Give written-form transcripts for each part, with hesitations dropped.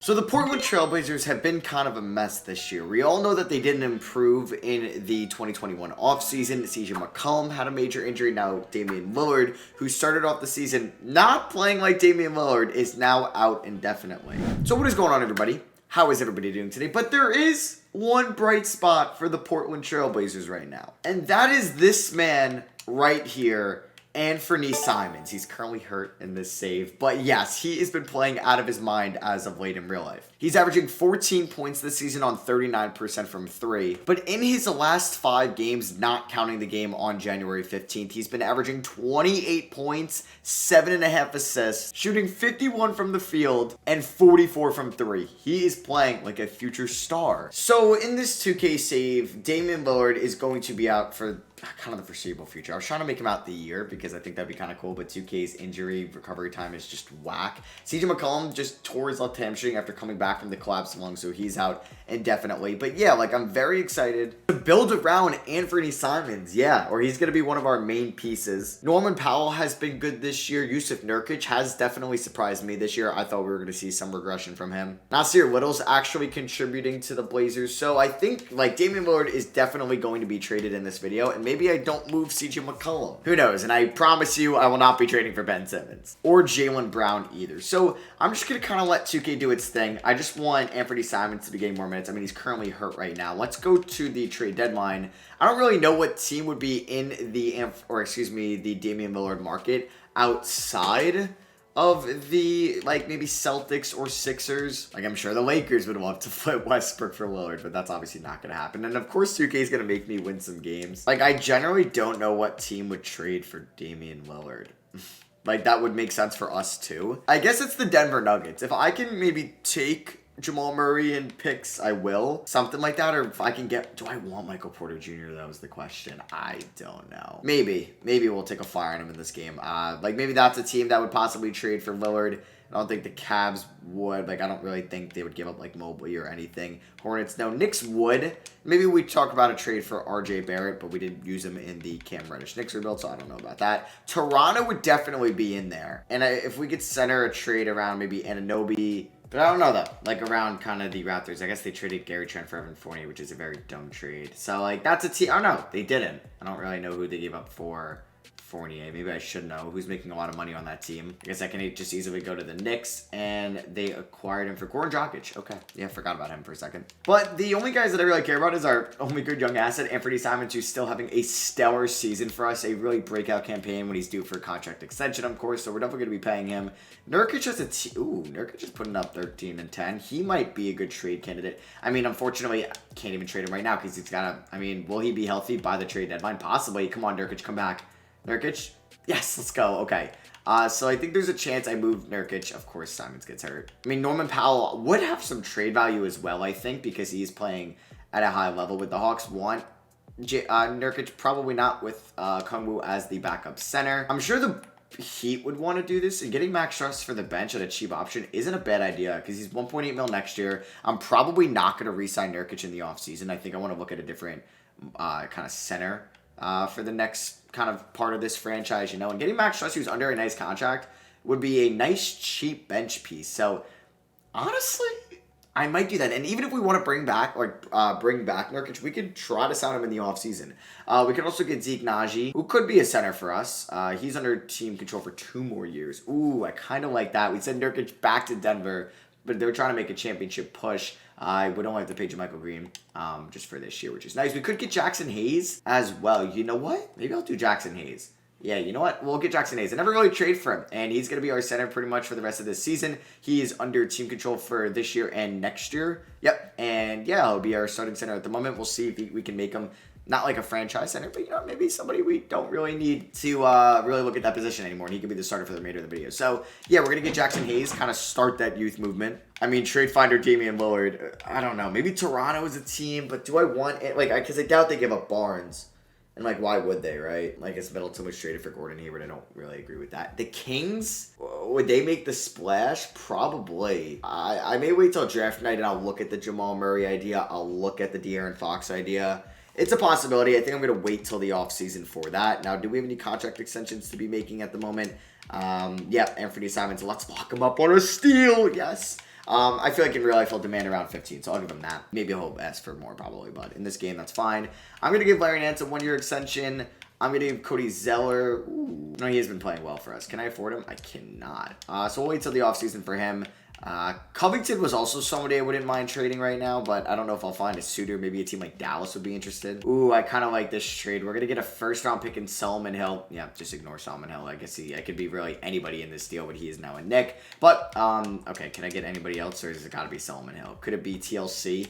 So the Portland Trailblazers have been kind of a mess this year. We all know that they didn't improve in the 2021 offseason. CJ McCollum had a major injury. Now Damian Lillard, who started off the season not playing like Damian Lillard, is now out indefinitely. So what is going on, everybody? How is everybody doing today? But there is one bright spot for the Portland Trailblazers right now. And that is this man right here, Anthony Simons. He's currently hurt in this save, but yes, he has been playing out of his mind as of late in real life. He's averaging 14 points this season on 39% from three, but in his last 5 games, not counting the game on January 15th, he's been averaging 28 points, 7.5 assists, shooting 51 from the field, and 44 from three. He is playing like a future star. So in this 2K save, Damian Lillard is going to be out for kind of the foreseeable future. I was trying to make him out the year because I think that'd be kind of cool, but 2K's injury recovery time is just whack. CJ McCollum just tore his left hamstring after coming back from the collapsed lung, so he's out indefinitely. But yeah, like, I'm very excited to build around Anthony Simons, or he's going to be one of our main pieces. Norman Powell has been good this year. Yusuf Nurkic has definitely surprised me this year. I thought we were going to see some regression from him. Nasir Little's actually contributing to the Blazers, so I think, like, Damian Lillard is definitely going to be traded in this video, and maybe I don't move CJ McCollum. Who knows? And I promise you, I will not be trading for Ben Simmons or Jaylen Brown either. So I'm just going to kind of let 2K do its thing. I just want Anthony Simons to be getting more minutes. I mean, he's currently hurt right now. Let's go to the trade deadline. I don't really know what team would be in the Damian Lillard market outside of the, like, maybe Celtics or Sixers. Like, I'm sure the Lakers would love to flip Westbrook for Lillard, but that's obviously not going to happen. And of course, 2K is going to make me win some games. Like, I generally don't know what team would trade for Damian Lillard. Like, that would make sense for us too. I guess it's the Denver Nuggets. If I can maybe take Jamal Murray and picks, I will. Something like that. Or if I can get... Do I want Michael Porter Jr.? That was the question. I don't know. Maybe we'll take a flyer on him in this game. Like, maybe that's a team that would possibly trade for Lillard. I don't think the Cavs would. Like, I don't really think they would give up, like, Mobley or anything. Hornets, no. Knicks would. Maybe we talk about a trade for RJ Barrett, but we didn't use him in the Cam Reddish Knicks rebuild, so I don't know about that. Toronto would definitely be in there. And if we could center a trade around maybe Anunoby... But I don't know, though. Like, around kind of the Raptors. I guess they traded Gary Trent for Evan Fournier, which is a very dumb trade. So, like, that's a team. I don't know. They didn't. I don't really know who they gave up for Fournier. Maybe I should know who's making a lot of money on that team. I guess I can just easily go to the Knicks, and they acquired him for Goran Dragic. Okay. Yeah, forgot about him for a second. But the only guys that I really care about is our only good young asset, Anthony Simons, who's still having a stellar season for us. A really breakout campaign when he's due for a contract extension, of course, so we're definitely going to be paying him. Nurkic has Nurkic is putting up 13 and 10. He might be a good trade candidate. I mean, unfortunately, I can't even trade him right now because he's got to, I mean, will he be healthy by the trade deadline? Possibly. Come on, Nurkic, come back. Nurkic? Yes, let's go. Okay. So I think there's a chance I move Nurkic. Of course, Simons gets hurt. I mean, Norman Powell would have some trade value as well, I think, because he's playing at a high level. With the Hawks want Nurkic, probably not with Kungwu as the backup center. I'm sure the Heat would want to do this, and getting Max Strus for the bench at a cheap option isn't a bad idea because he's 1.8 mil next year. I'm probably not going to re-sign Nurkic in the offseason. I think I want to look at a different kind of center for the next kind of part of this franchise, and getting Max Strus, who's under a nice contract, would be a nice cheap bench piece. So honestly, I might do that. And even if we want to bring back Nurkic, we could try to sign him in the offseason. We could also get Zeke Naji, who could be a center for us. He's under team control for 2 more years. Ooh, I kind of like that. We send Nurkic back to Denver, but they're trying to make a championship push. I would only have to pay JaMychal Green just for this year, which is nice. We could get Jackson Hayes as well. You know what? Maybe I'll do Jackson Hayes. Yeah, you know what? We'll get Jackson Hayes. I never really trade for him, and he's going to be our center pretty much for the rest of this season. He is under team control for this year and next year. Yep, and yeah, he'll be our starting center at the moment. We'll see if we can make him not like a franchise center, but maybe somebody we don't really need to really look at that position anymore, and he could be the starter for the remainder of the video. So yeah, we're going to get Jackson Hayes, kind of start that youth movement. I mean, trade finder Damian Lillard, I don't know. Maybe Toronto is a team, but do I want it? Like, because I doubt they give up Barnes. And, like, why would they, right? Like, it's Middleton was traded for Gordon Hayward. I don't really agree with that. The Kings, would they make the splash? Probably. I may wait till draft night and I'll look at the Jamal Murray idea. I'll look at the De'Aaron Fox idea. It's a possibility. I think I'm going to wait till the offseason for that. Now, do we have any contract extensions to be making at the moment? Yeah, Anthony Simons. Let's lock him up on a steal. Yes. I feel like in real life he'll demand around 15, so I'll give him that. Maybe he'll ask for more probably, but in this game, that's fine. I'm going to give Larry Nance a 1-year extension. I'm going to give Cody Zeller. Ooh, no, he has been playing well for us. Can I afford him? I cannot. So we'll wait till the offseason for him. Covington was also somebody I wouldn't mind trading right now, but I don't know if I'll find a suitor. Maybe a team like Dallas would be interested. Ooh, I kind of like this trade. We're going to get a first-round pick in Solomon Hill. Yeah, just ignore Solomon Hill. I guess I could be really anybody in this deal, but he is now a Knick. But, okay, can I get anybody else, or has it got to be Solomon Hill? Could it be TLC?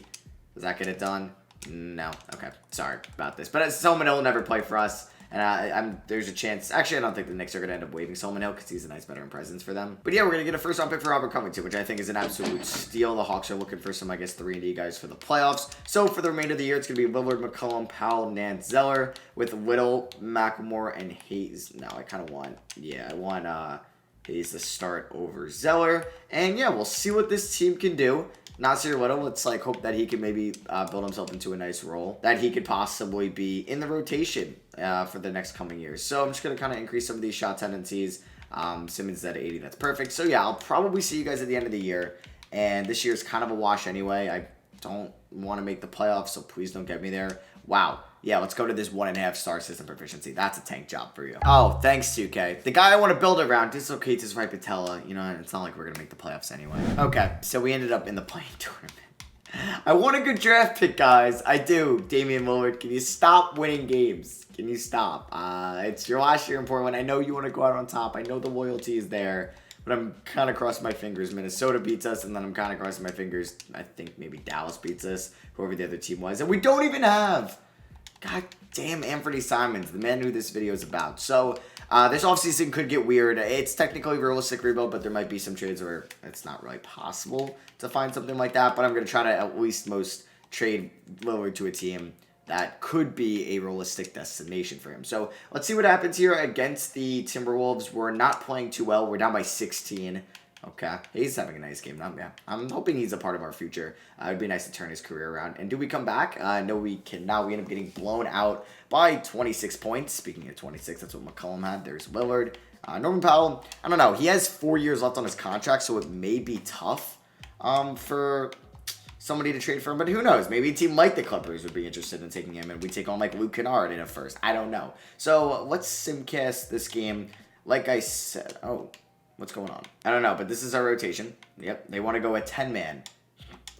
Does that get it done? No. Okay, sorry about this. But Solomon Hill will never play for us. And there's a chance. Actually, I don't think the Knicks are going to end up waiving Solomon Hill because he's a nice veteran presence for them. But yeah, we're going to get a first-round pick for Robert Covington, which I think is an absolute steal. The Hawks are looking for some, I guess, 3-and-D guys for the playoffs. So for the remainder of the year, it's going to be Lillard, McCollum, Powell, Nance, Zeller with Little, McLemore, and Hayes. Now, I kind of want, I want Hayes to start over Zeller. And yeah, we'll see what this team can do. Nasir Little, let's like hope that he can maybe build himself into a nice role, that he could possibly be in the rotation for the next coming years. So I'm just going to kind of increase some of these shot tendencies. Simmons is at 80. That's perfect. So yeah, I'll probably see you guys at the end of the year. And this year's kind of a wash anyway. I don't want to make the playoffs, so please don't get me there. Wow. Yeah, let's go to this 1.5-star system proficiency. That's a tank job for you. Oh, thanks, 2K. The guy I want to build around dislocates his right patella. You know, it's not like we're going to make the playoffs anyway. Okay, so we ended up in the playing tournament. I want a good draft pick, guys. I do. Damian Lillard, can you stop winning games? Can you stop? It's your last year in Portland. I know you want to go out on top. I know the loyalty is there. But I'm kind of crossing my fingers. Minnesota beats us, and then I'm kind of crossing my fingers. I think maybe Dallas beats us, whoever the other team was. And we don't even have... God damn, Anthony Simons, the man who this video is about. So, this offseason could get weird. It's technically a realistic rebuild, but there might be some trades where it's not really possible to find something like that. But I'm going to try to at least most trade Lillard to a team that could be a realistic destination for him. So, let's see what happens here against the Timberwolves. We're not playing too well. We're down by 16. Okay, he's having a nice game. Yeah, I'm hoping he's a part of our future. It'd be nice to turn his career around. And do we come back? No, we cannot. We end up getting blown out by 26 points. Speaking of 26, that's what McCollum had. There's Lillard. Norman Powell, I don't know. He has 4 years left on his contract, so it may be tough for somebody to trade for him. But who knows? Maybe a team like the Clippers would be interested in taking him, and we take on like Luke Kennard in a first. I don't know. So let's simcast this game. Like I said, what's going on? I don't know, but this is our rotation. Yep, they want to go a 10-man.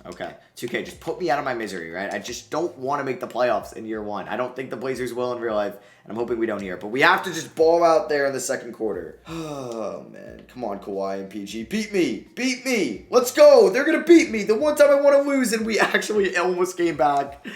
Okay, 2K, just put me out of my misery, right? I just don't want to make the playoffs in year one. I don't think the Blazers will in real life, and I'm hoping we don't here. But we have to just ball out there in the second quarter. Oh, man. Come on, Kawhi and PG. Beat me. Beat me. Let's go. They're going to beat me. The one time I want to lose, and we actually almost came back.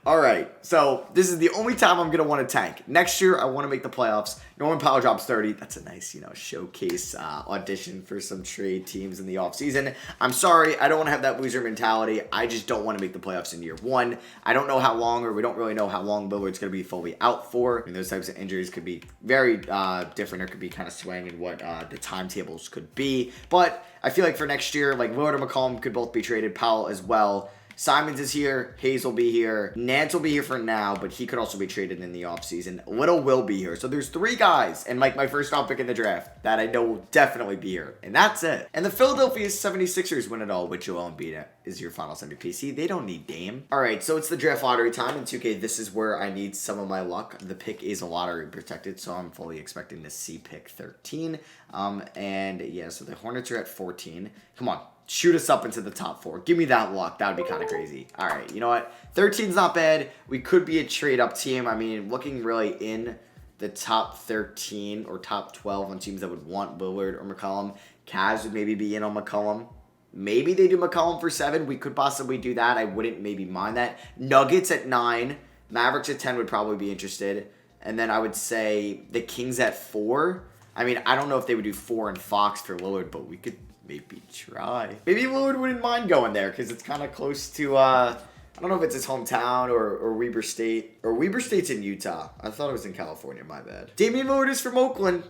All right, so this is the only time I'm going to want to tank. Next year, I want to make the playoffs. Norman Powell drops 30. That's a nice, showcase audition for some trade teams in the offseason. I'm sorry. I don't want to have that loser mentality. I just don't want to make the playoffs in year one. I don't know how long, or we don't really know how long Lillard's going to be fully out for. I mean, those types of injuries could be very different, or could be kind of swaying in what the timetables could be. But I feel like for next year, like Lillard and McCollum could both be traded. Powell as well. Simons is here. Hayes will be here. Nance will be here for now, but he could also be traded in the offseason. Little will be here. So there's 3 guys, and like my first round pick in the draft, that I know will definitely be here. And that's it. And the Philadelphia 76ers win it all with Joel Embiid is your finals MVP. See, they don't need Dame. All right, so it's the draft lottery time. In 2K, this is where I need some of my luck. The pick is a lottery protected, so I'm fully expecting to see pick 13. And yeah, so the Hornets are at 14. Come on. Shoot us up into the top 4. Give me that luck. That would be kind of crazy. All right, you know what? 13's not bad. We could be a trade-up team. I mean, looking really in the top 13 or top 12 on teams that would want Lillard or McCollum. Cavs would maybe be in on McCollum. Maybe they do McCollum for 7. We could possibly do that. I wouldn't maybe mind that. Nuggets at 9. Mavericks at 10 would probably be interested. And then I would say the Kings at 4. I mean, I don't know if they would do 4 and Fox for Lillard, but we could maybe try. Maybe Lillard wouldn't mind going there because it's kind of close to, I don't know if it's his hometown or Weber State. Or Weber State's in Utah. I thought it was in California, my bad. Damian Lillard is from Oakland,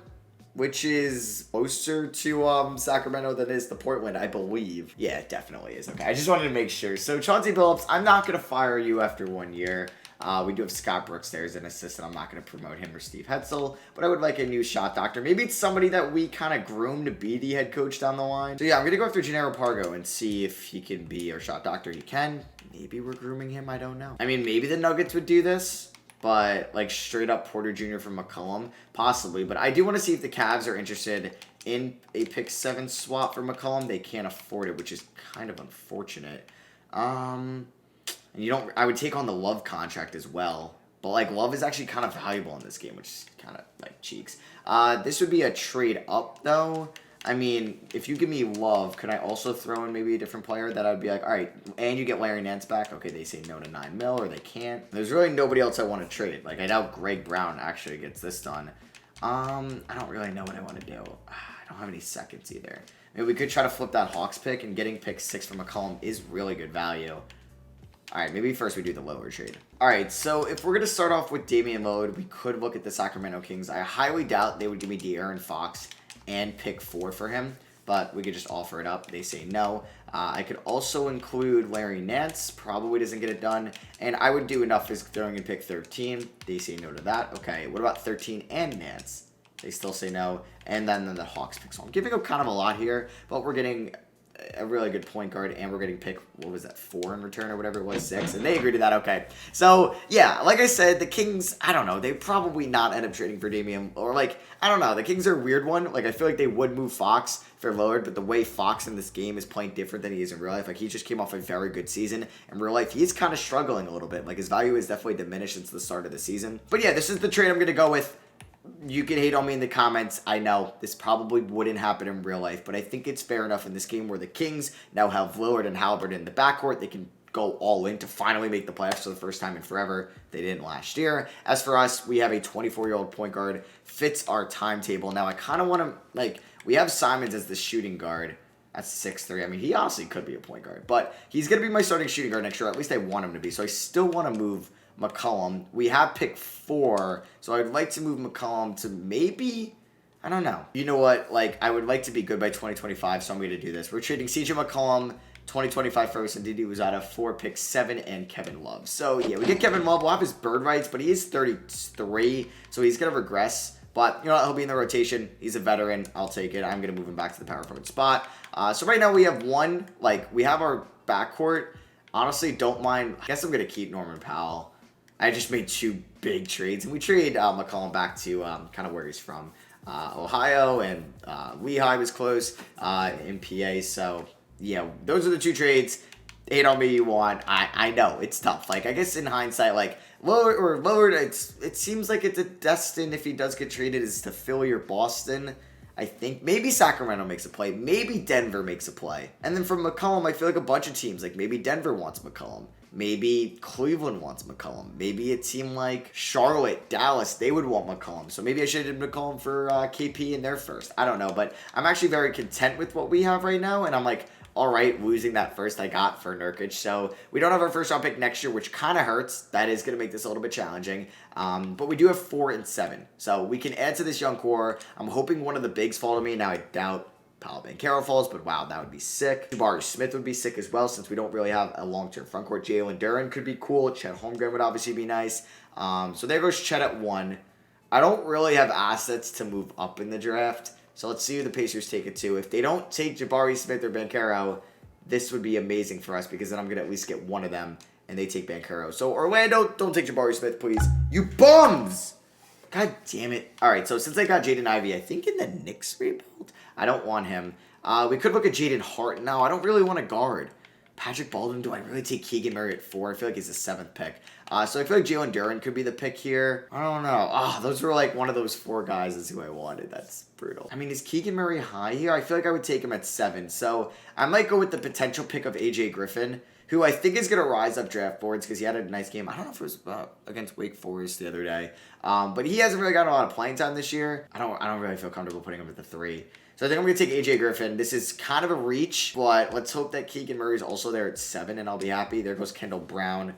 which is closer to Sacramento than it is to Portland, I believe. Yeah, it definitely is. Okay, I just wanted to make sure. So, Chauncey Billups, I'm not going to fire you after 1 year. We do have Scott Brooks there as an assistant. I'm not going to promote him or Steve Hetzel, but I would like a new shot doctor. Maybe it's somebody that we kind of groom to be the head coach down the line. So yeah, I'm going to go after Gennaro Pargo and see if he can be our shot doctor. He can. Maybe we're grooming him. I don't know. I mean, maybe the Nuggets would do this, but like straight up Porter Jr. from McCollum, possibly. But I do want to see if the Cavs are interested in a pick 7 swap for McCollum. They can't afford it, which is kind of unfortunate. And I would take on the Love contract as well. But like Love is actually kind of valuable in this game, which is kind of like cheeks. This would be a trade up though. I mean, if you give me Love, could I also throw in maybe a different player that I'd be like, all right, and you get Larry Nance back? Okay, they say no to $9 million, or they can't. There's really nobody else I want to trade. Like, I doubt Greg Brown actually gets this done. I don't really know what I want to do. I don't have any seconds either. Maybe we could try to flip that Hawks pick, and getting pick 6 from McCollum is really good value. All right, maybe first we do the Lillard trade. All right, so if we're going to start off with Damian Lillard, we could look at the Sacramento Kings. I highly doubt they would give me De'Aaron Fox and pick 4 for him, but we could just offer it up. They say no. I could also include Larry Nance. Probably doesn't get it done. And I would do enough as throwing in pick 13. They say no to that. Okay, what about 13 and Nance? They still say no. And then the Hawks pick. So I'm giving up kind of a lot here, but we're getting a really good point guard, and we're getting pick, what was that, 4 in return or whatever it was, 6, and they agreed to that. Okay, so yeah, like I said, the Kings, I don't know, they probably not end up trading for Damian, or like, I don't know, the Kings are a weird one. Like, I feel like they would move Fox for Lillard, but the way Fox in this game is playing different than he is in real life. Like, he just came off a very good season. In real life, he's kind of struggling a little bit. Like, his value is definitely diminished since the start of the season. But yeah, this is the trade I'm going to go with. You can hate on me in the comments. I know this probably wouldn't happen in real life, but I think it's fair enough in this game where the Kings now have Lillard and Halliburton in the backcourt. They can go all in to finally make the playoffs for the first time in forever. They didn't last year. As for us, we have a 24-year-old point guard. Fits our timetable. Now, I kind of want to, like, we have Simons as the shooting guard. That's 6'3". I mean, he honestly could be a point guard, but he's going to be my starting shooting guard next year. At least I want him to be. So I still want to move McCollum. We have pick 4, so I'd like to move McCollum to maybe, I don't know. You know what? Like, I would like to be good by 2025, so I'm going to do this. We're trading CJ McCollum, 2025 first, and Didi was out of 4, pick 7, and Kevin Love. So, yeah, we get Kevin Love. We'll have his bird rights, but he is 33, so he's going to regress. But, you know what? He'll be in the rotation. He's a veteran. I'll take it. I'm going to move him back to the power forward spot. So right now we have we have our backcourt. Honestly, don't mind. I guess I'm going to keep Norman Powell. I just made 2 big trades, and we trade McCollum back to kind of where he's from, Ohio, and Lehigh was close in PA. So, yeah, those are the 2 trades. Hate on me you want. I know, it's tough. Like, I guess in hindsight, like, Lillard, it seems like it's a destined, if he does get traded, is to Philly or Boston. I think maybe Sacramento makes a play. Maybe Denver makes a play. And then from McCollum, I feel like a bunch of teams, like maybe Denver wants McCollum. Maybe Cleveland wants McCollum. Maybe a team like Charlotte, Dallas, they would want McCollum. So maybe I should have did McCollum for KP in their first. I don't know. But I'm actually very content with what we have right now. And I'm like, all right, losing that first I got for Nurkic. So we don't have our first round pick next year, which kind of hurts. That is going to make this a little bit challenging. But we do have 4 and 7. So we can add to this young core. I'm hoping one of the bigs fall to me. Now I doubt Paolo Banchero falls, but wow, that would be sick. Jabari Smith would be sick as well, since we don't really have a long-term frontcourt. Jalen Duren could be cool. Chet Holmgren would obviously be nice. So there goes Chet at 1. I don't really have assets to move up in the draft. So let's see who the Pacers take it to. If they don't take Jabari Smith or Banchero, this would be amazing for us, because then I'm going to at least get one of them, and they take Banchero. So Orlando, don't take Jabari Smith, please. You bums! God damn it. All right, so since I got Jaden Ivey, I think in the Knicks rebuild, I don't want him. We could look at Jaden Hart. No, I don't really want to guard. Patrick Baldwin, do I really take Keegan Murray at 4? I feel like he's the 7th pick. So I feel like Jalen Duren could be the pick here. I don't know. Those were like one of those 4 guys is who I wanted. That's brutal. I mean, is Keegan Murray high here? I feel like I would take him at 7. So I might go with the potential pick of AJ Griffin, who I think is going to rise up draft boards because he had a nice game. I don't know if it was against Wake Forest the other day. But he hasn't really gotten a lot of playing time this year. I don't really feel comfortable putting him at the 3. So I think I'm going to take AJ Griffin. This is kind of a reach, but let's hope that Keegan Murray's also there at 7, and I'll be happy. There goes Kendall Brown.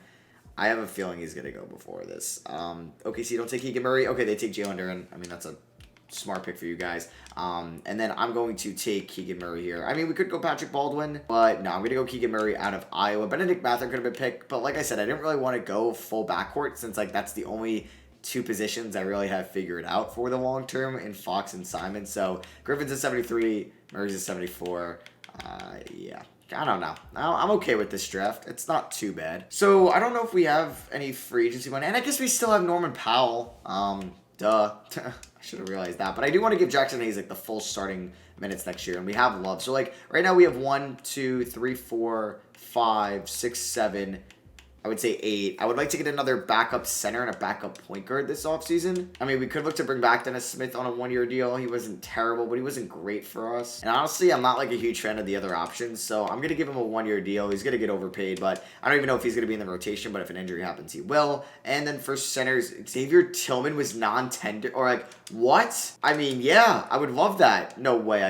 I have a feeling he's going to go before this. Okay, so you don't take Keegan Murray. Okay, they take Jalen Duren. I mean, that's a smart pick for you guys. And then I'm going to take Keegan Murray here. I mean, we could go Patrick Baldwin, but no, I'm going to go Keegan Murray out of Iowa. Benedict Mather could have been picked, but like I said, I didn't really want to go full backcourt since like that's the only two positions I really have figured out for the long term in Fox and Simon. So Griffin's at 73, Murray's at 74. Yeah. I don't know. I'm okay with this draft. It's not too bad. So I don't know if we have any free agency money. And I guess we still have Norman Powell. Duh. I should have realized that. But I do want to give Jackson Hayes like the full starting minutes next year. And we have Love. So like right now we have 1, 2, 3, 4, 5, 6, 7. I would say 8. I would like to get another backup center and a backup point guard this offseason. I mean, we could look to bring back Dennis Smith on a 1-year deal. He wasn't terrible, but he wasn't great for us. And honestly, I'm not like a huge fan of the other options, so I'm going to give him a 1-year deal. He's going to get overpaid, but I don't even know if he's going to be in the rotation, but if an injury happens, he will. And then for centers, Xavier Tillman was non-tender, or like, what? I mean, yeah, I would love that. No way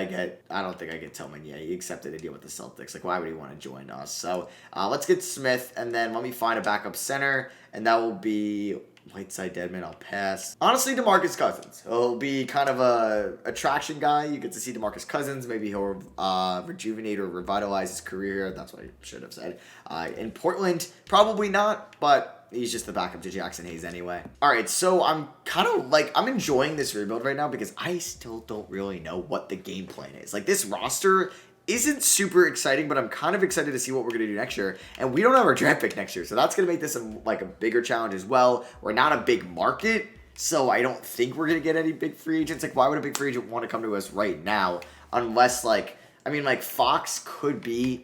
I don't think I get Tillman. Yeah, he accepted a deal with the Celtics. Like, why would he want to join us? So let's get Smith, and then let me find a backup center, and that will be Whiteside Deadman. I'll pass. Honestly, DeMarcus Cousins. He'll be kind of a attraction guy. You get to see DeMarcus Cousins. Maybe he'll rejuvenate or revitalize his career. That's what I should have said. In Portland, probably not, but he's just the backup to Jackson Hayes anyway. All right, so I'm kind of like, I'm enjoying this rebuild right now because I still don't really know what the game plan is. Like, this roster isn't super exciting, but I'm kind of excited to see what we're going to do next year. And we don't have our draft pick next year, so that's going to make this like a bigger challenge as well. We're not a big market, so I don't think we're going to get any big free agents. Like, why would a big free agent want to come to us right now? Unless, like, I mean, like, Fox could be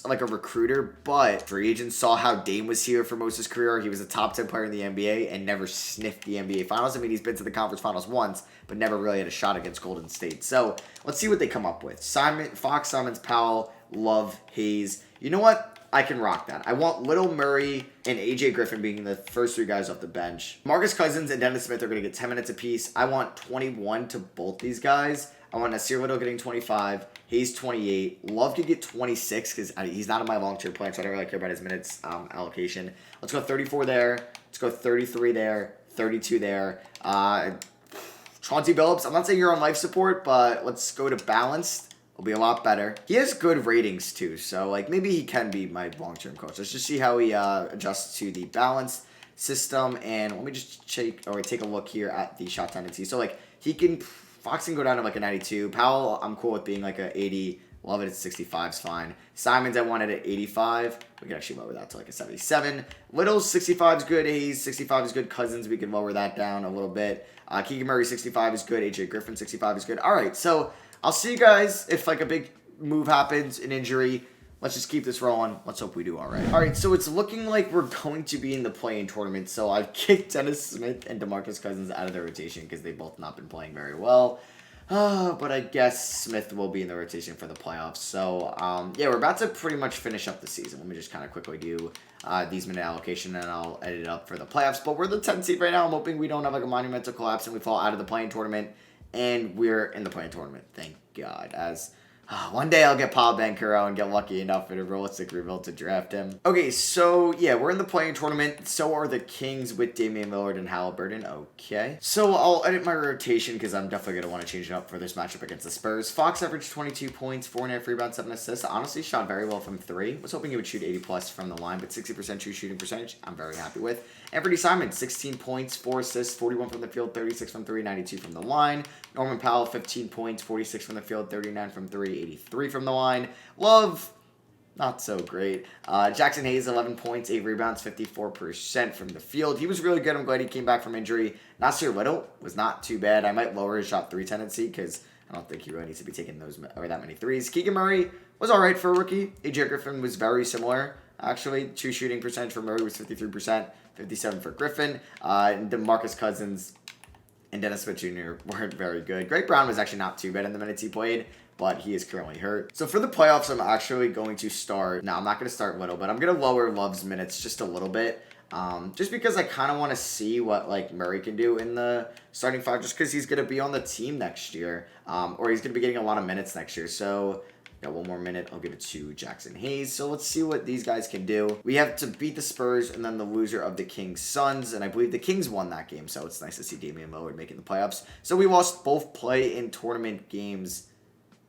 like a recruiter, but free agents saw how Dame was here for most of his career. He was a top 10 player in the NBA and never sniffed the NBA Finals. I mean, he's been to the conference finals once, but never really had a shot against Golden State. So let's see what they come up with. Fox, Simons, Powell, Love, Hayes. You know what? I can rock that. I want Little, Murray, and AJ Griffin being the first 3 guys off the bench. Marcus Cousins and Dennis Smith are going to get 10 minutes apiece. I want 21 to both these guys. I want Nasir Little getting 25. Hayes 28. Love to get 26 because he's not in my long-term plan, so I don't really care about his minutes allocation. Let's go 34 there. Let's go 33 there. 32 there. Chauncey Billups, I'm not saying you're on life support, but let's go to balanced. It'll be a lot better. He has good ratings too, so like maybe he can be my long-term coach. Let's just see how he adjusts to the balanced system, and let me just take a look here at the shot tendency. So like he can. Fox can go down to like a 92. Powell, I'm cool with being like a 80. Love it at 65 is fine. Simons, I wanted at 85. We can actually lower that to like a 77. Little's 65 is good. Hayes, 65 is good. Cousins, we can lower that down a little bit. Keegan Murray, 65 is good. AJ Griffin, 65 is good. All right, so I'll see you guys if like a big move happens, an injury. Let's just keep this rolling. Let's hope we do all right. All right, so it's looking like we're going to be in the play-in tournament. So I've kicked Dennis Smith and DeMarcus Cousins out of the rotation because they've both not been playing very well. But I guess Smith will be in the rotation for the playoffs. So, yeah, we're about to pretty much finish up the season. Let me just kind of quickly do these minute allocation, and I'll edit it up for the playoffs. But we're the 10th seed right now. I'm hoping we don't have like a monumental collapse and we fall out of the play-in tournament. And we're in the play-in tournament. Thank God. As one day I'll get Paul Banchero and get lucky enough in a realistic rebuild to draft him. Okay, so yeah, we're in the play-in tournament. So are the Kings with Damian Lillard and Halliburton. Okay. So I'll edit my rotation because I'm definitely going to want to change it up for this matchup against the Spurs. Fox averaged 22 points, 4.5 rebounds, 7 assists. Honestly, shot very well from 3. Was hoping he would shoot 80 plus from the line, but 60% true shooting percentage, I'm very happy with. Anthony Simons, 16 points, 4 assists, 41 from the field, 36 from 3, 92 from the line. Norman Powell, 15 points, 46 from the field, 39 from 3, 83 from the line. Love, not so great. Jackson Hayes, 11 points, 8 rebounds, 54% from the field. He was really good. I'm glad he came back from injury. Nasir Little was not too bad. I might lower his shot 3 tendency because I don't think he really needs to be taking those or that many threes. Keegan Murray was all right for a rookie. AJ Griffin was very similar. Actually, true shooting percentage for Murray was 53%, 57% for Griffin. And DeMarcus Cousins and Dennis Smith Jr. weren't very good. Greg Brown was actually not too bad in the minutes he played, but he is currently hurt. So for the playoffs, I'm actually going to start. No, I'm not going to start Little, but I'm going to lower Love's minutes just a little bit. Just because I kind of want to see what like Murray can do in the starting 5, just because he's going to be on the team next year, or he's going to be getting a lot of minutes next year. So Got one more minute. I'll give it to Jackson Hayes. So let's see what these guys can do. We have to beat the Spurs and then the loser of the Kings Suns. And I believe the Kings won that game. So it's nice to see Damian Lillard making the playoffs. So we lost both play-in tournament games.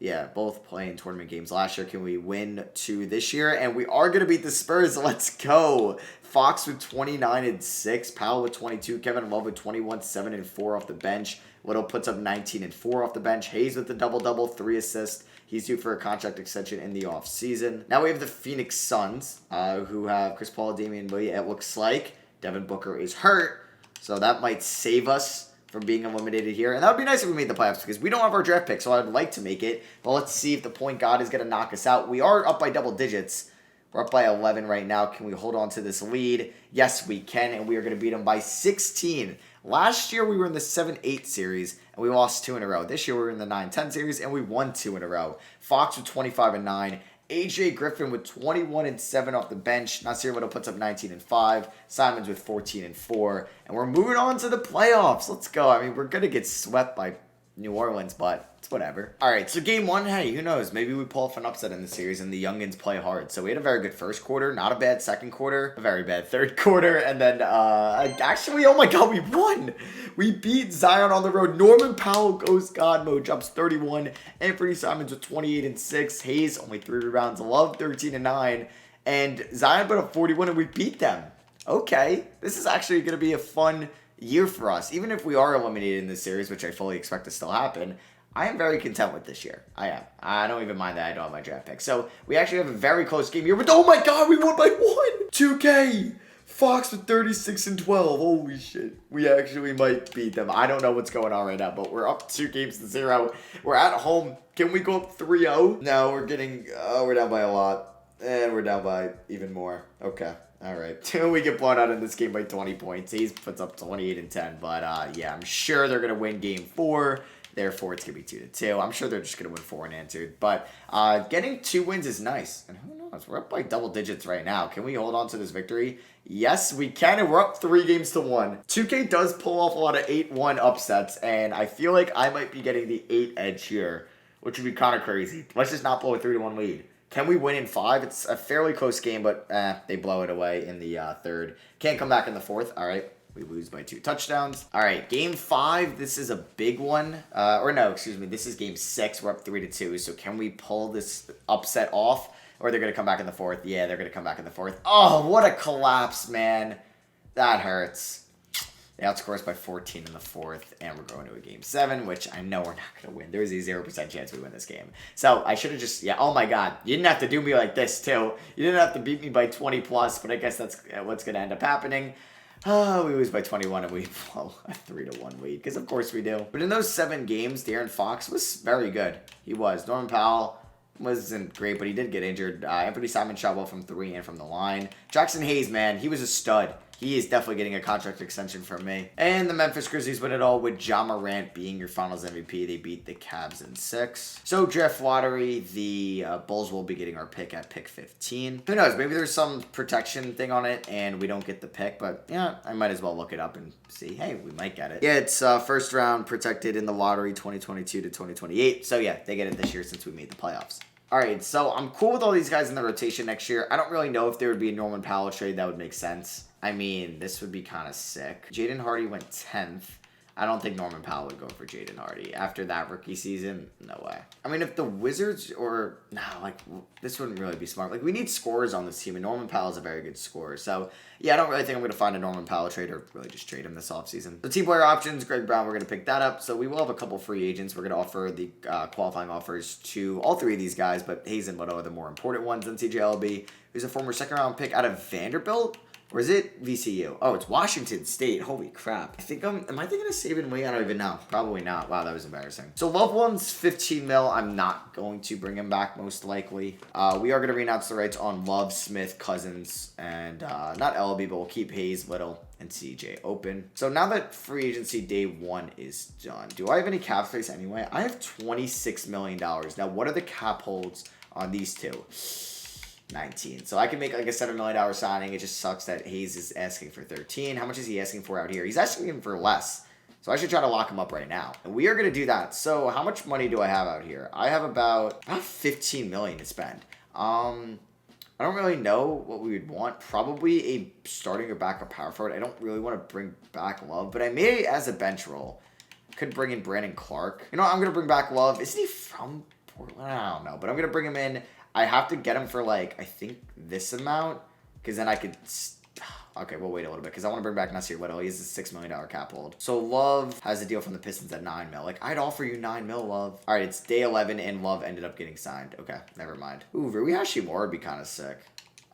Yeah, both play-in tournament games last year. Can we win 2 this year? And we are going to beat the Spurs. Let's go. Fox with 29-6. Powell with 22. Kevin Love with 21, 7 and 4 off the bench. Little puts up 19 and 4 off the bench. Hayes with the double-double, 3 assists. He's due for a contract extension in the offseason. Now we have the Phoenix Suns, who have Chris Paul, Damian Lillard. It looks like Devin Booker is hurt, so that might save us from being eliminated here. And that would be nice if we made the playoffs because we don't have our draft pick, so I'd like to make it. But let's see if the point guard is going to knock us out. We are up by double digits. We're up by 11 right now. Can we hold on to this lead? Yes, we can, and we are going to beat them by 16. Last year, we were in the 7-8 series, and we lost 2 in a row. This year, we were in the 9-10 series, and we won 2 in a row. Fox with 25 and 9. AJ Griffin with 21 and 7 off the bench. Nasir Little puts up 19 and 5. Simons with 14 and 4. And we're moving on to the playoffs. Let's go. I mean, we're going to get swept by New Orleans, but it's whatever. All right, so game 1, hey, who knows? Maybe we pull off an upset in the series and the youngins play hard. So we had a very good first quarter, not a bad second quarter, a very bad third quarter, and then actually, oh my God, we won. We beat Zion on the road. Norman Powell goes God mode, jumps 31. Anthony Simons with 28 and 6. Hayes only 3 rebounds. Love 13 and 9. And Zion put up 41 and we beat them. Okay, this is actually going to be a fun year for us. Even if we are eliminated in this series, which I fully expect to still happen, I am very content with this year. I am. I don't even mind that I don't have my draft pick. So we actually have a very close game here. But oh my God, we won by 1. 2K. Fox with 36 and 12. Holy shit. We actually might beat them. I don't know what's going on right now, but we're up 2 games to 0. We're at home. Can we go up 3-0? No, we're down by a lot. And we're down by even more. Okay. All right. We get blown out in this game by 20 points. He puts up 28 and 10. But, yeah, I'm sure they're going to win game 4. Therefore, it's going to be 2-2. I'm sure they're just going to win 4 unanswered. But getting 2 wins is nice. And who knows? We're up by double digits right now. Can we hold on to this victory? Yes, we can. And we're up 3 games to 1. 2K does pull off a lot of 8-1 upsets. And I feel like I might be getting the 8 edge here, which would be kind of crazy. Let's just not blow a 3-1 lead. Can we win in 5? It's a fairly close game, but they blow it away in the third. Can't come back in the fourth. All right. We lose by 2 touchdowns. All right. Game 5. This is a big one. This is game 6. We're up 3-2. So can we pull this upset off? Or they're going to come back in the fourth? Yeah, they're going to come back in the fourth. Oh, what a collapse, man. That hurts. They outscore us by 14 in the fourth, and we're going to a game 7, which I know we're not going to win. There's a 0% chance we win this game. So I should have just, oh my God. You didn't have to do me like this, too. You didn't have to beat me by 20 plus, but I guess that's what's going to end up happening. Oh, we lose by 21, and we blow a 3-1 lead, because of course we do. But in those 7 games, De'Aaron Fox was very good. He was. Norman Powell wasn't great, but he did get injured. Anthony Simons shot well from 3 and from the line. Jackson Hayes, man, he was a stud. He is definitely getting a contract extension from me. And the Memphis Grizzlies win it all with Ja Morant being your finals MVP. They beat the Cavs in 6. So draft lottery, the Bulls will be getting our pick at pick 15. Who knows? Maybe there's some protection thing on it and we don't get the pick. But yeah, I might as well look it up and see. Hey, we might get it. Yeah, it's first round protected in the lottery 2022 to 2028. So yeah, they get it this year since we made the playoffs. All right, so I'm cool with all these guys in the rotation next year. I don't really know if there would be a Norman Powell trade that would make sense. I mean, this would be kind of sick. Jaden Hardy went 10th. I don't think Norman Powell would go for Jaden Hardy. After that rookie season, no way. I mean, if the Wizards this wouldn't really be smart. Like, we need scorers on this team, and Norman Powell's a very good scorer. So, yeah, I don't really think I'm going to find a Norman Powell trade or really just trade him this offseason. The team player options, Greg Brown, we're going to pick that up. So, we will have a couple free agents. We're going to offer the qualifying offers to all 3 of these guys, but Hayes and Little are the more important ones than CJLB, who's a former second-round pick out of Vanderbilt. Or is it VCU? Oh, it's Washington State. Holy crap. Am I thinking of saving Lee? I don't even know. Probably not. Wow, that was embarrassing. So Love One's 15 mil. I'm not going to bring him back, most likely. We are going to renounce the rights on Love, Smith, Cousins, and not LB, but we'll keep Hayes, Little, and CJ open. So now that free agency day 1 is done, do I have any cap space anyway? I have $26 million. Now, what are the cap holds on these two? 19. So I can make like a $7 million signing. It just sucks that Hayes is asking for 13. How much is he asking for out here? He's asking him for less. So I should try to lock him up right now. And we are going to do that. So how much money do I have out here? I have about 15 million to spend. I don't really know what we would want. Probably a starting or backup power forward. I don't really want to bring back Love, but I may, as a bench role, could bring in Brandon Clark. You know what? I'm going to bring back Love. Isn't he from Portland? I don't know, but I'm going to bring him in. I have to get him for, like, I think this amount, because then I could... Okay, we'll wait a little bit, because I want to bring back Nasir Little. He has a $6 million cap hold. So Love has a deal from the Pistons at $9 million. Like, I'd offer you $9 million, Love. All right, it's day 11, and Love ended up getting signed. Okay, never mind. Ooh, Rui Hachimura would be kind of sick.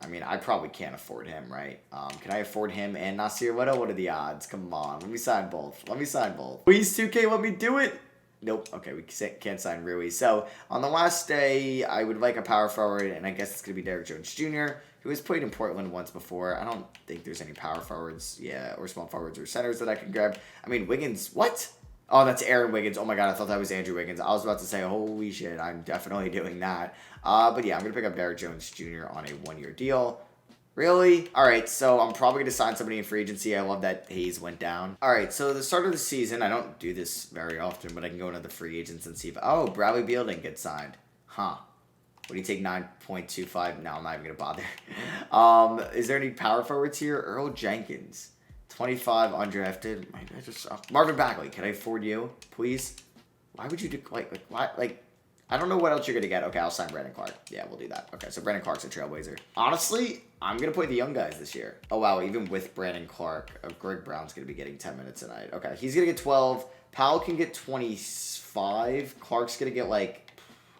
I mean, I probably can't afford him, right? Can I afford him and Nasir Little? What are the odds? Come on, let me sign both. Let me sign both. Please, 2K, let me do it. Nope. Okay, we can't sign Rui. So, on the last day, I would like a power forward, and I guess it's going to be Derrick Jones Jr., who has played in Portland once before. I don't think there's any power forwards, or small forwards or centers that I can grab. I mean, Wiggins, what? Oh, that's Aaron Wiggins. Oh my god, I thought that was Andrew Wiggins. I was about to say, holy shit, I'm definitely doing that. But yeah, I'm going to pick up Derrick Jones Jr. on a 1-year deal. Really? Alright, so I'm probably going to sign somebody in free agency. I love that Hayes went down. Alright, so the start of the season, I don't do this very often, but I can go into the free agents and see if... Oh, Bradley Beal didn't get signed. Huh. Would he take 9.25? No, I'm not even going to bother. Is there any power forwards here? Earl Jenkins. 25 undrafted. Marvin Bagley, can I afford you, please? Why would you do... Why... I don't know what else you're going to get. Okay, I'll sign Brandon Clark. Yeah, we'll do that. Okay, so Brandon Clark's a Trailblazer. Honestly, I'm going to play the young guys this year. Oh, wow, even with Brandon Clark, Greg Brown's going to be getting 10 minutes tonight. Okay, he's going to get 12. Powell can get 25. Clark's going to get, like,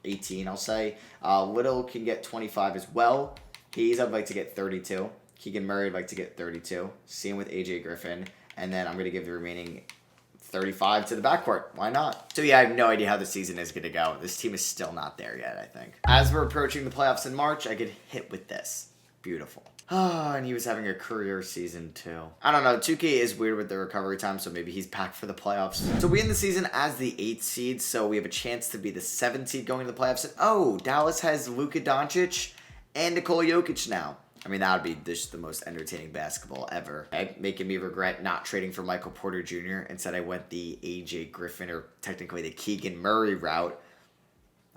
18, I'll say. Little can get 25 as well. I'd like to get 32. Keegan Murray, I'd like to get 32. Same with AJ Griffin. And then I'm going to give the remaining 35 to the backcourt. Why not? So yeah, I have no idea how the season is going to go. This team is still not there yet, I think. As we're approaching the playoffs in March, I get hit with this. Beautiful. Oh, and he was having a career season too. I don't know. 2K is weird with the recovery time, so maybe he's back for the playoffs. So we end the season as the 8th seed, so we have a chance to be the 7th seed going to the playoffs. And oh, Dallas has Luka Doncic and Nikola Jokic now. I mean, that would be just the most entertaining basketball ever. Okay? Making me regret not trading for Michael Porter Jr. Instead, I went the AJ Griffin, or technically the Keegan Murray route.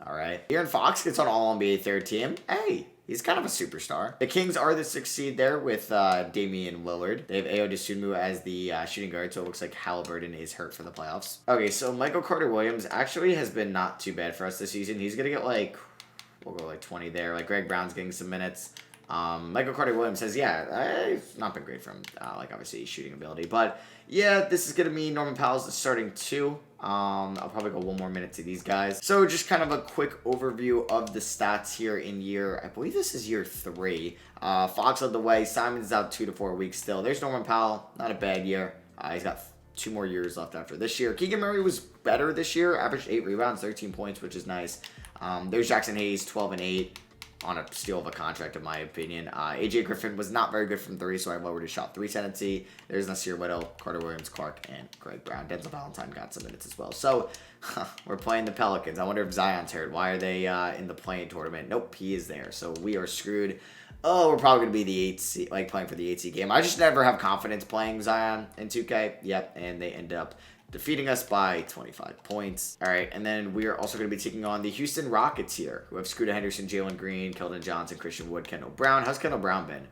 All right. De'Aaron Fox gets on All-NBA third team. Hey, he's kind of a superstar. The Kings are the 6th seed there with Damian Lillard. They have Ayo Dosunmu as the shooting guard, so it looks like Halliburton is hurt for the playoffs. Okay, so Michael Carter-Williams actually has been not too bad for us this season. He's going to get we'll go 20 there. Greg Brown's getting some minutes. Michael Carter-Williams says, yeah, it's not been great from, obviously shooting ability. But, yeah, this is going to be Norman Powell's starting 2. I'll probably go 1 more minute to these guys. So, just kind of a quick overview of the stats here in I believe this is year 3. Fox led the way. Simon's out 2 to 4 weeks still. There's Norman Powell. Not a bad year. He's got 2 more years left after this year. Keegan Murray was better this year. Averaged 8 rebounds, 13 points, which is nice. There's Jackson Hayes, 12 and 8. On a steal of a contract, in my opinion. AJ Griffin was not very good from 3, so I lowered his shot 3 tendency. There's Nasir Little, Carter-Williams, Clark, and Greg Brown. Denzel Valentine got some minutes as well. So, we're playing the Pelicans. I wonder if Zion's hurt. Why are they in the play-in tournament? Nope, he is there. So, we are screwed. Oh, we're probably going to be the 8th seed, playing for the 8th seed game. I just never have confidence playing Zion in 2K. Yep, and they end up defeating us by 25 points. All right, and then we are also going to be taking on the Houston Rockets here, who have Scooter Henderson, Jalen Green, Keldon Johnson, Christian Wood, Kendall Brown. How's Kendall Brown been?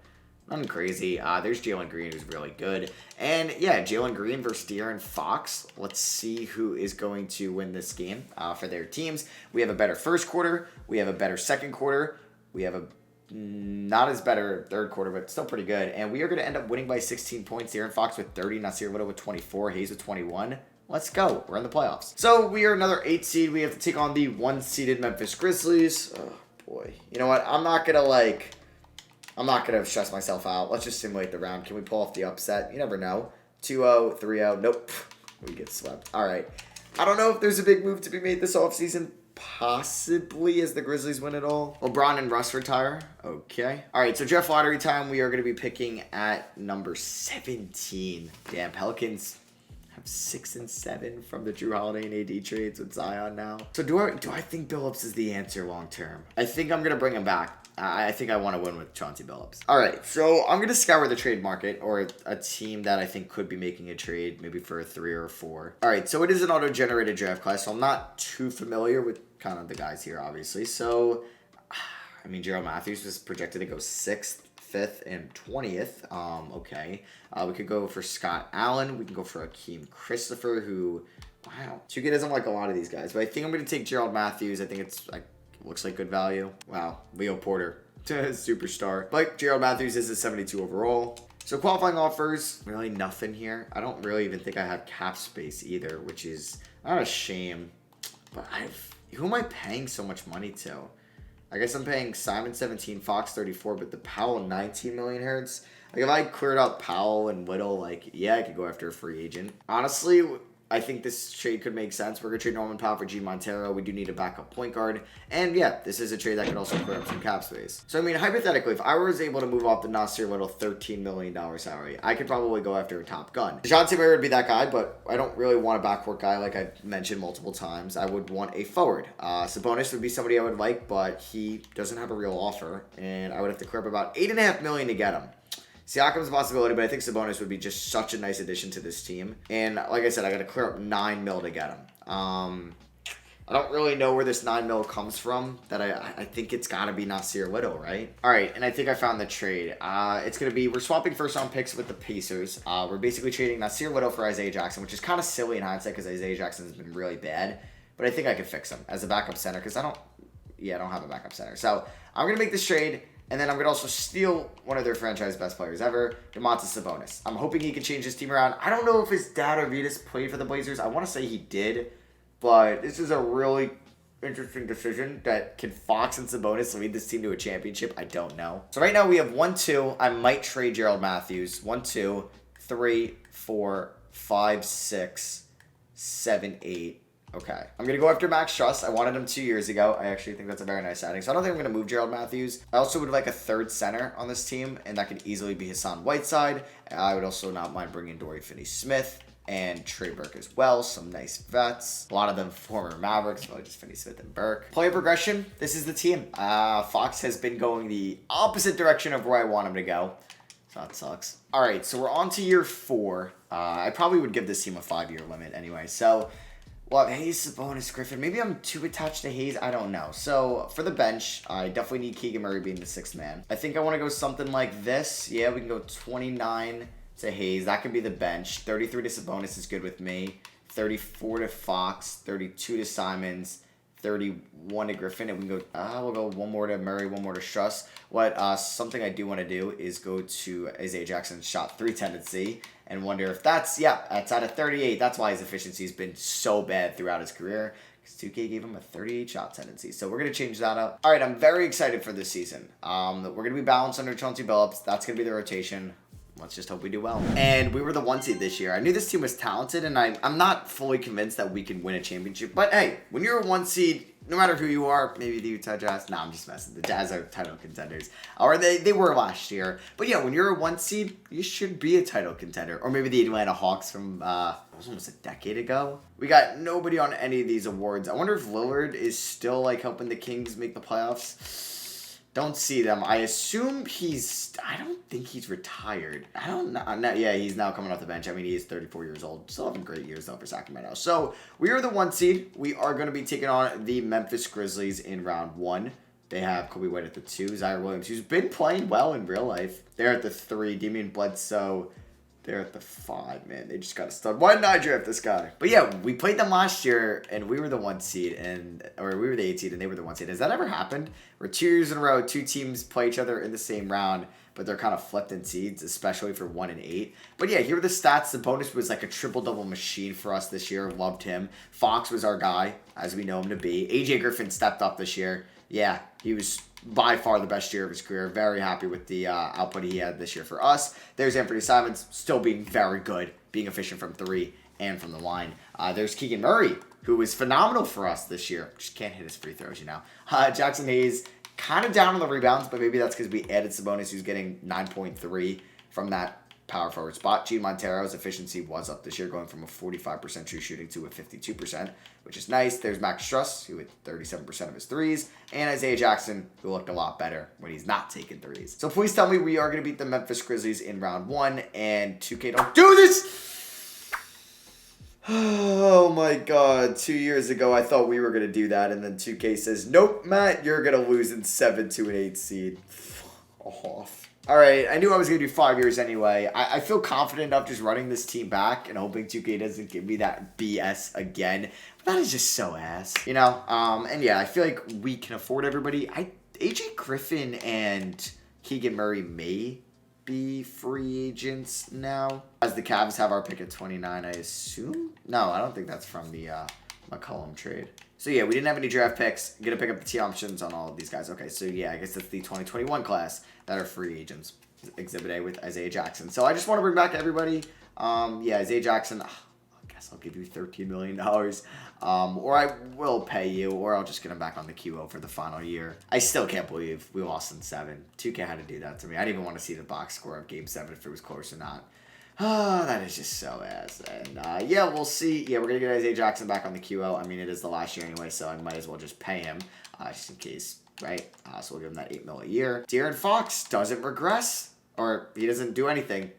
Nothing crazy. There's Jalen Green, who's really good. And yeah, Jalen Green versus De'Aaron Fox. Let's see who is going to win this game for their teams. We have a better first quarter. We have a better second quarter. We have a not as better third quarter, but still pretty good. And we are going to end up winning by 16 points. De'Aaron Fox with 30, Nasir Little with 24, Hayes with 21. Let's go. We're in the playoffs. So we are another 8th seed. We have to take on the 1-seeded Memphis Grizzlies. Oh, boy. You know what? I'm not going to stress myself out. Let's just simulate the round. Can we pull off the upset? You never know. 2-0, 3-0. Nope. We get swept. All right. I don't know if there's a big move to be made this offseason. Possibly as the Grizzlies win it all. LeBron and Russ retire. Okay. All right, so draft lottery time. We are going to be picking at number 17. Damn, Pelicans have 6 and 7 from the Drew Holiday and AD trades with Zion now. So do I think Billups is the answer long term? I think I'm going to bring him back. I think I want to win with Chauncey Billups. All right, so I'm going to scour the trade market or a team that I think could be making a trade, maybe for a 3 or a 4. All right, so it is an auto-generated draft class, so I'm not too familiar with kind of the guys here, obviously. So, I mean, Gerald Matthews was projected to go 6th, 5th, and 20th. Okay. We could go for Scott Allen. We can go for Akeem Christopher, who, wow. Chuka doesn't like a lot of these guys, but I think I'm going to take Gerald Matthews. I think it's like, looks like good value. Wow. Leo Porter, superstar. But Gerald Matthews is a 72 overall. So qualifying offers, really nothing here. I don't really even think I have cap space either, which is not a shame. But who am I paying so much money to? I guess I'm paying Simon 17, Fox 34, but the Powell 19 million hertz. Like, if I cleared out Powell and Whittle, like, yeah, I could go after a free agent. Honestly, I think this trade could make sense. We're going to trade Norman Powell for G. Montero. We do need a backup point guard. And, yeah, this is a trade that could also clear up some cap space. So, I mean, hypothetically, if I was able to move off the Nasir Little $13 million salary, I could probably go after a top gun. DeJounte Murray would be that guy, but I don't really want a backcourt guy like I mentioned multiple times. I would want a forward. Sabonis would be somebody I would like, but he doesn't have a real offer. And I would have to clear up about $8.5 million to get him. Siakam's a possibility, but I think Sabonis would be just such a nice addition to this team. And like I said, I got to clear up $9 million to get him. I don't really know where this $9 million comes from. That I think it's got to be Nasir Little, right? All right, and I think I found the trade. It's going to be, we're swapping first-round picks with the Pacers. We're basically trading Nasir Little for Isaiah Jackson, which is kind of silly in hindsight because Isaiah Jackson has been really bad. But I think I could fix him as a backup center because I don't have a backup center. So I'm going to make this trade. And then I'm going to also steal one of their franchise best players ever, Domantas Sabonis. I'm hoping he can change his team around. I don't know if his dad Arvidas played for the Blazers. I want to say he did. But this is a really interesting decision that can Fox and Sabonis lead this team to a championship. I don't know. So right now we have 1-2. I might trade Gerald Matthews. 1, 2, 3, 4, 5, 6, 7, 8. Okay. I'm going to go after Max Truss. I wanted him 2 years ago. I actually think that's a very nice adding. So I don't think I'm going to move Gerald Matthews. I also would like a third center on this team, and that could easily be Hassan Whiteside. I would also not mind bringing Dorian Finney-Smith and Trey Burke as well. Some nice vets. A lot of them former Mavericks, probably just Finney-Smith and Burke. Player progression, this is the team. Fox has been going the opposite direction of where I want him to go. So that sucks. All right, so we're on to year 4. I probably would give this team a 5-year limit anyway. So, well, Hayes, Sabonis, Griffin. Maybe I'm too attached to Hayes. I don't know. So, for the bench, I definitely need Keegan Murray being the 6th man. I think I want to go something like this. Yeah, we can go 29 to Hayes. That could be the bench. 33 to Sabonis is good with me. 34 to Fox. 32 to Simons. 31 to Griffin. And we can go, we'll go one more to Murray, one more to Struss. Something I do want to do is go to Isaiah Jackson's shot 3 tendency and wonder if that's at a 38. That's why his efficiency has been so bad throughout his career. Because 2K gave him a 38 shot tendency. So we're going to change that up. All right, I'm very excited for this season. We're going to be balanced under Chauncey Billups. That's going to be the rotation. Let's just hope we do well. And we were the 1 seed this year. I knew this team was talented, and I'm not fully convinced that we can win a championship. But hey, when you're a 1 seed, no matter who you are, maybe the Utah Jazz. No, I'm just messing. The Jazz are title contenders. Or they were last year. But yeah, when you're a 1 seed, you should be a title contender. Or maybe the Atlanta Hawks from, it was almost a decade ago. We got nobody on any of these awards. I wonder if Lillard is still, like, helping the Kings make the playoffs. Don't see them. I assume I don't think he's retired. I don't know. Yeah, he's now coming off the bench. I mean, he is 34 years old. Still having great years, though, for Sacramento. So, we are the 1 seed. We are going to be taking on the Memphis Grizzlies in round 1. They have Kobe White at the 2. Zaire Williams, who's been playing well in real life. They're at the 3. Damian Bledsoe. They're at the 5, man. They just got a stud. Why didn't I draft this guy? But yeah, we played them last year, and we were the 1 seed, or we were the 8 seed, and they were the 1 seed. Has that ever happened? Where 2 years in a row, 2 teams play each other in the same round, but they're kind of flipped in seeds, especially for 1 and 8. But yeah, here are the stats. The bonus was like a triple-double machine for us this year. Loved him. Fox was our guy, as we know him to be. AJ Griffin stepped up this year. Yeah, he was by far the best year of his career. Very happy with the output he had this year for us. There's Anthony Simons, still being very good, being efficient from 3 and from the line. There's Keegan Murray, who was phenomenal for us this year. Just can't hit his free throws, you know. Jackson Hayes, kind of down on the rebounds, but maybe that's because we added Sabonis, who's getting 9.3 from that power forward spot. Gene Montero's efficiency was up this year, going from a 45% true shooting to a 52%, which is nice. There's Max Struss, who hit 37% of his threes, and Isaiah Jackson, who looked a lot better when he's not taking threes. So please tell me we are going to beat the Memphis Grizzlies in round 1, and 2K don't do this! Oh my god, 2 years ago I thought we were going to do that, and then 2K says, nope, Matt, you're going to lose in 7 to an 8 seed. Off. All right, I knew I was going to do 5 years anyway. I feel confident enough just running this team back and hoping 2K doesn't give me that BS again. But that is just so ass, you know? And yeah, I feel like we can afford everybody. AJ Griffin and Keegan Murray may be free agents now. As the Cavs have our pick at 29, I assume? No, I don't think that's from the McCollum trade. So yeah, we didn't have any draft picks. Gonna pick up the team options on all of these guys. Okay, so yeah, I guess that's the 2021 class that are free agents. Exhibit A with Isaiah Jackson. So I just want to bring back everybody. Yeah, Isaiah Jackson. I guess I'll give you $13 million. Or I will pay you, or I'll just get him back on the QO for the final year. I still can't believe we lost in 7. 2K had to do that to me. I didn't even want to see the box score of Game 7 if it was close or not. Oh, that is just so ass. And yeah, we'll see. Yeah, we're going to get Isaiah Jackson back on the QO. I mean, it is the last year anyway, so I might as well just pay him just in case, right? So we'll give him that $8 million a year. De'Aaron Fox doesn't regress, or he doesn't do anything.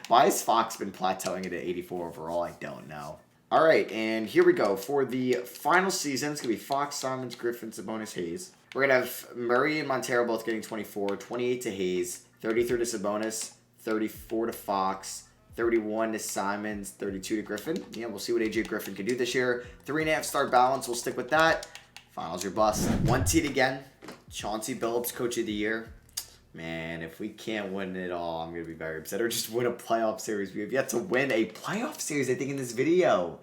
Why has Fox been plateauing at 84 overall? I don't know. All right, and here we go. For the final season, it's going to be Fox, Simons, Griffin, Sabonis, Hayes. We're going to have Murray and Montero both getting 24, 28 to Hayes, 33 to Sabonis, 34 to Fox, 31 to Simons, 32 to Griffin. Yeah, we'll see what AJ Griffin can do this year. 3.5 star balance. We'll stick with that. Finals or bust. 1 seed again. Chauncey Billups, Coach of the Year. Man, if we can't win it all, I'm going to be very upset. Or just win a playoff series. We have yet to win a playoff series, I think, in this video.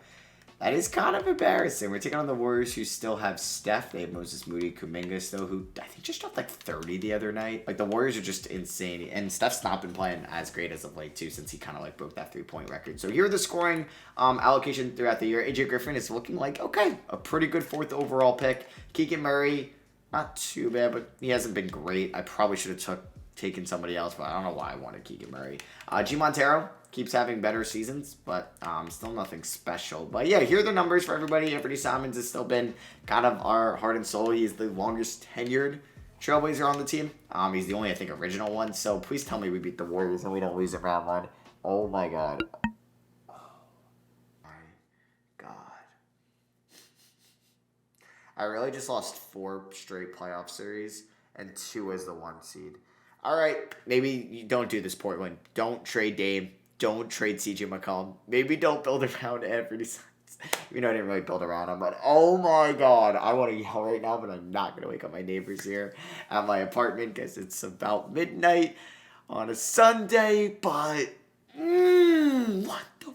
That is kind of embarrassing. We're taking on the Warriors, who still have Steph. They have Moses Moody, Kuminga still, who I think just dropped like 30 the other night. Like, the Warriors are just insane. And Steph's not been playing as great as of late, too, since he kind of like broke that 3-point record. So here are the scoring allocation throughout the year. AJ Griffin is looking like, okay, a pretty good 4th overall pick. Keegan Murray, not too bad, but he hasn't been great. I probably should have taken somebody else, but I don't know why I wanted Keegan Murray. G. Montero keeps having better seasons, but still nothing special. But yeah, here are the numbers for everybody. Anthony Simons has still been kind of our heart and soul. He's the longest tenured Trailblazer on the team. He's the only, I think, original one. So please tell me we beat the Warriors and we don't lose in round 1. Oh my god. Oh my god. I really just lost 4 straight playoff series and 2 as the 1 seed. All right, maybe you don't do this, Portland. Don't trade Dame. Don't trade CJ McCollum. Maybe don't build around Anthony Simons. You know, I didn't really build around him, but oh my god, I want to yell right now, but I'm not going to wake up my neighbors here at my apartment because it's about midnight on a Sunday, but what the